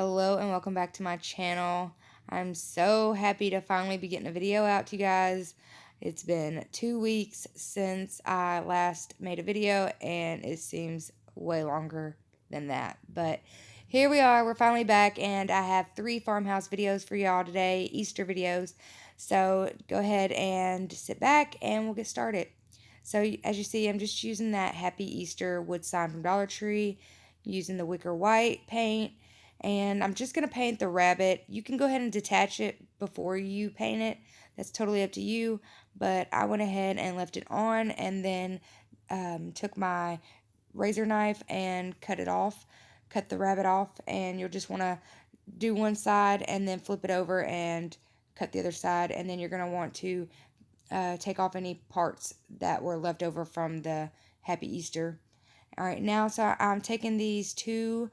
Hello and welcome back to my channel. I'm so happy to finally be getting a video out to you guys. It's been 2 weeks since I last made a video and it seems way longer than that. But here we are, we're finally back and I have 3 farmhouse videos for y'all today, Easter videos. So go ahead and sit back and we'll get started. So as you see, I'm just using that Happy Easter wood sign from Dollar Tree, using the wicker white paint. And I'm just going to paint the rabbit. You can go ahead and detach it before you paint it. That's totally up to you. But I went ahead and left it on and then took my razor knife and cut the rabbit off. And you'll just want to do one side and then flip it over and cut the other side. And then you're going to want to take off any parts that were left over from the Happy Easter. All right, now so I'm taking these 2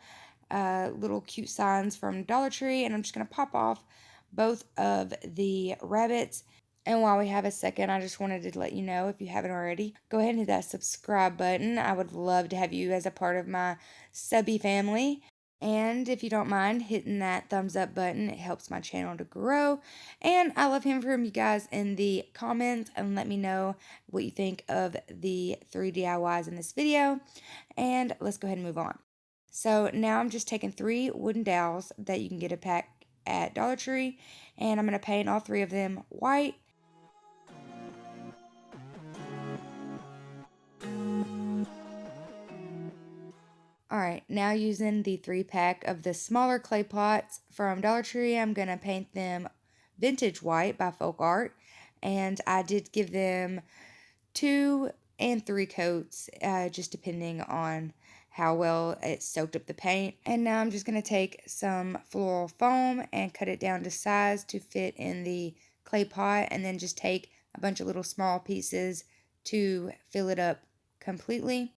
little cute signs from Dollar Tree and I'm just going to pop off both of the rabbits. And while we have a second, I just wanted to let you know, if you haven't already, go ahead and hit that subscribe button. I would love to have you as a part of my subby family. And if you don't mind hitting that thumbs up button, it helps my channel to grow. And I love hearing from you guys in the comments and let me know what you think of the 3 DIYs in this video. And let's go ahead and move on. So now I'm just taking 3 wooden dowels that you can get a pack at Dollar Tree, and I'm going to paint all 3 of them white. Alright, now using the 3-pack of the smaller clay pots from Dollar Tree, I'm going to paint them vintage white by Folk Art, and I did give them 2 and 3 coats, just depending on how well it soaked up the paint. And now I'm just going to take some floral foam and cut it down to size to fit in the clay pot, and then just take a bunch of little small pieces to fill it up completely.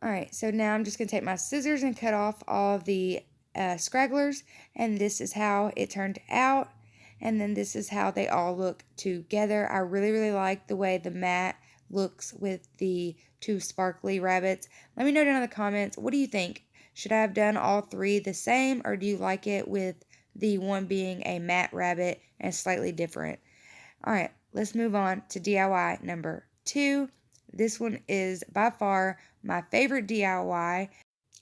Alright, so now I'm just going to take my scissors and cut off all of the scragglers, and this is how it turned out, and then this is how they all look together. I really like the way the mat looks with the 2 sparkly rabbits. Let me know down in the comments, what do you think? Should I have done all 3 the same, or do you like it with the one being a matte rabbit and slightly different? Alright, let's move on to DIY number 2. This one is by far my favorite DIY,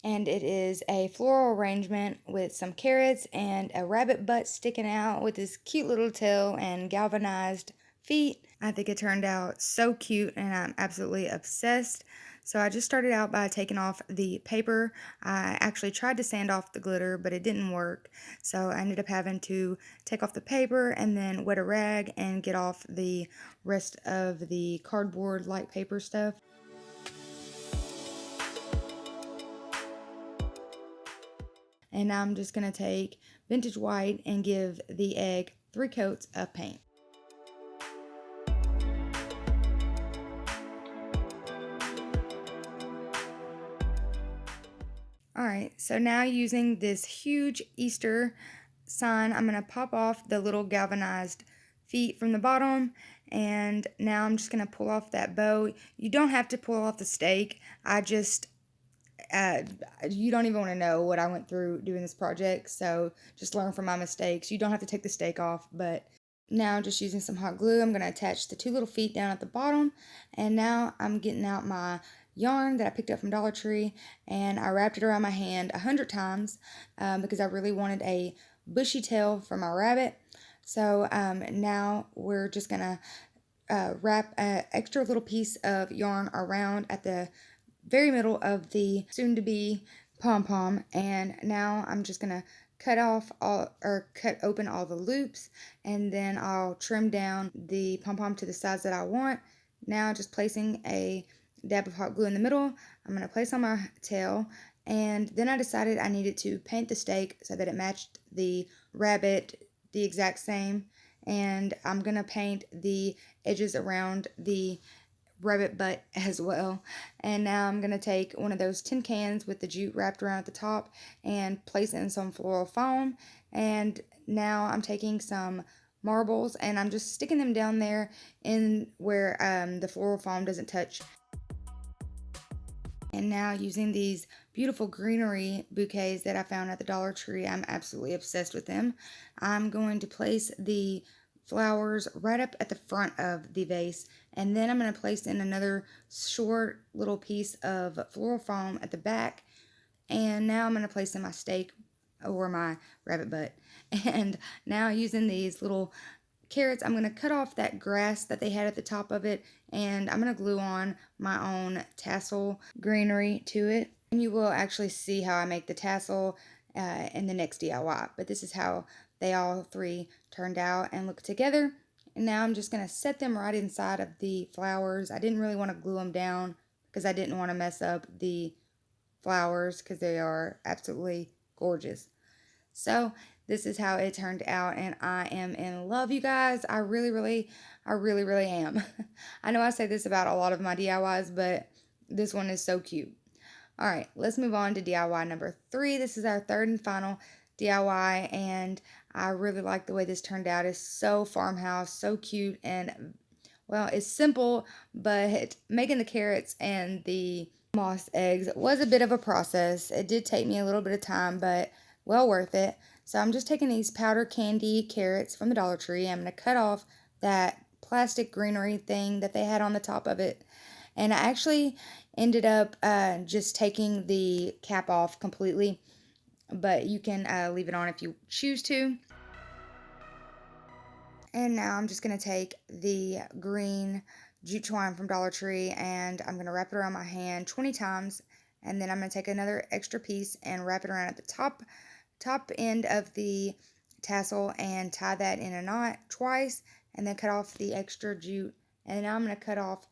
and it is a floral arrangement with some carrots and a rabbit butt sticking out with this cute little tail and galvanized feet. I think it turned out so cute and I'm absolutely obsessed. So I just started out by taking off the paper. I actually tried to sand off the glitter, but it didn't work. So I ended up having to take off the paper and then wet a rag and get off the rest of the cardboard light paper stuff. And now I'm just going to take vintage white and give the egg 3 coats of paint. Alright, so now using this huge Easter sign, I'm going to pop off the little galvanized feet from the bottom, and now I'm just going to pull off that bow. You don't have to pull off the stake. You don't even want to know what I went through doing this project, so just learn from my mistakes. You don't have to take the stake off, but now just using some hot glue, I'm going to attach the 2 little feet down at the bottom, and now I'm getting out my yarn that I picked up from Dollar Tree, and I wrapped it around my hand 100 times because I really wanted a bushy tail for my rabbit. So now we're just going to wrap an extra little piece of yarn around at the very middle of the soon-to-be pom-pom, and now I'm just going to cut open all the loops, and then I'll trim down the pom-pom to the size that I want. Now just placing a dab of hot glue in the middle, I'm going to place on my tail And then I decided I needed to paint the steak so that it matched the rabbit the exact same. And I'm going to paint the edges around the rabbit butt as well. And now I'm going to take one of those tin cans with the jute wrapped around at the top and place in some floral foam. And now I'm taking some marbles and I'm just sticking them down there in where the floral foam doesn't touch. And now using these beautiful greenery bouquets that I found at the Dollar Tree, I'm absolutely obsessed with them. I'm going to place the flowers right up at the front of the vase, and then I'm going to place in another short little piece of floral foam at the back. And now I'm going to place in my steak or my rabbit butt. And now using these little carrots, I'm going to cut off that grass that they had at the top of it, and I'm going to glue on my own tassel greenery to it. And you will actually see how I make the tassel in the next DIY. But this is how they all three turned out and look together. And now I'm just going to set them right inside of the flowers. I didn't really want to glue them down because I didn't want to mess up the flowers because they are absolutely gorgeous. So this is how it turned out, and I am in love, you guys. I really am. I know I say this about a lot of my DIYs, but this one is so cute. All right, let's move on to DIY number 3. This is our third and final DIY, and I really like the way this turned out. It's so farmhouse, so cute, and well, it's simple, but making the carrots and the moss eggs was a bit of a process. It did take me a little bit of time, but well worth it. So I'm just taking these powder candy carrots from the Dollar Tree. I'm going to cut off that plastic greenery thing that they had on the top of it. And I actually ended up just taking the cap off completely, but you can leave it on if you choose to. And now I'm just going to take the green jute twine from Dollar Tree and I'm going to wrap it around my hand 20 times. And then I'm going to take another extra piece and wrap it around at the top end of the tassel and tie that in a knot twice, and then cut off the extra jute. And now I'm going to cut off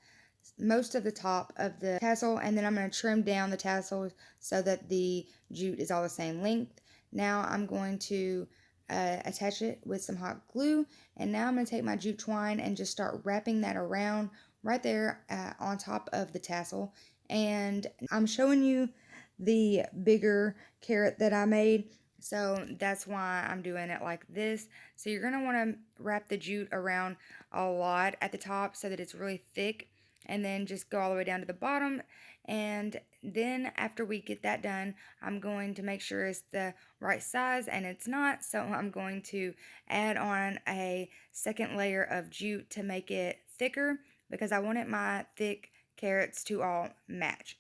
most of the top of the tassel, and then I'm going to trim down the tassel so that the jute is all the same length. Now I'm going to attach it with some hot glue, and now I'm going to take my jute twine and just start wrapping that around right there on top of the tassel. And I'm showing you the bigger carrot that I made, so that's why I'm doing it like this. So you're going to want to wrap the jute around a lot at the top so that it's really thick, and then just go all the way down to the bottom. And then after we get that done, I'm going to make sure it's the right size, and it's not, so I'm going to add on a second layer of jute to make it thicker because I wanted my thick carrots to all match.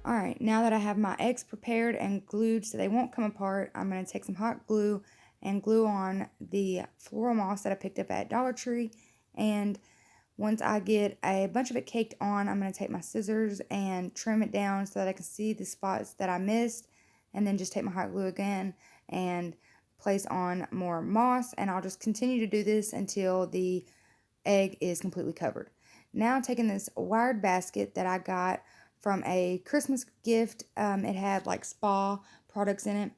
Alright, now that I have my eggs prepared and glued so they won't come apart, I'm going to take some hot glue and glue on the floral moss that I picked up at Dollar Tree. And once I get a bunch of it caked on, I'm going to take my scissors and trim it down so that I can see the spots that I missed. And then just take my hot glue again and place on more moss. And I'll just continue to do this until the egg is completely covered. Now I'm taking this wired basket that I got from a Christmas gift. It had like spa products in it.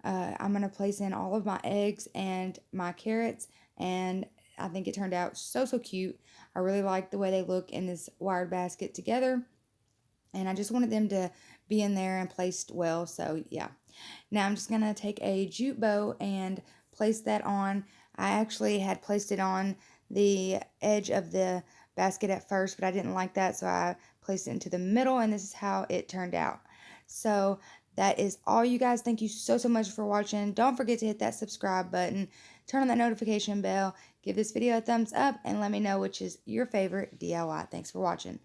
I'm going to place in all of my eggs and my carrots, and I think it turned out so cute. I really like the way they look in this wired basket together, and I just wanted them to be in there and placed well, so yeah. Now I'm just going to take a jute bow and place that on. I actually had placed it on the edge of the basket at first, but I didn't like that, so I placed it into the middle, and this is how it turned out. So that is all, you guys. Thank you so much for watching. Don't forget to hit that subscribe button, turn on that notification bell, give this video a thumbs up, and let me know which is your favorite DIY. Thanks for watching.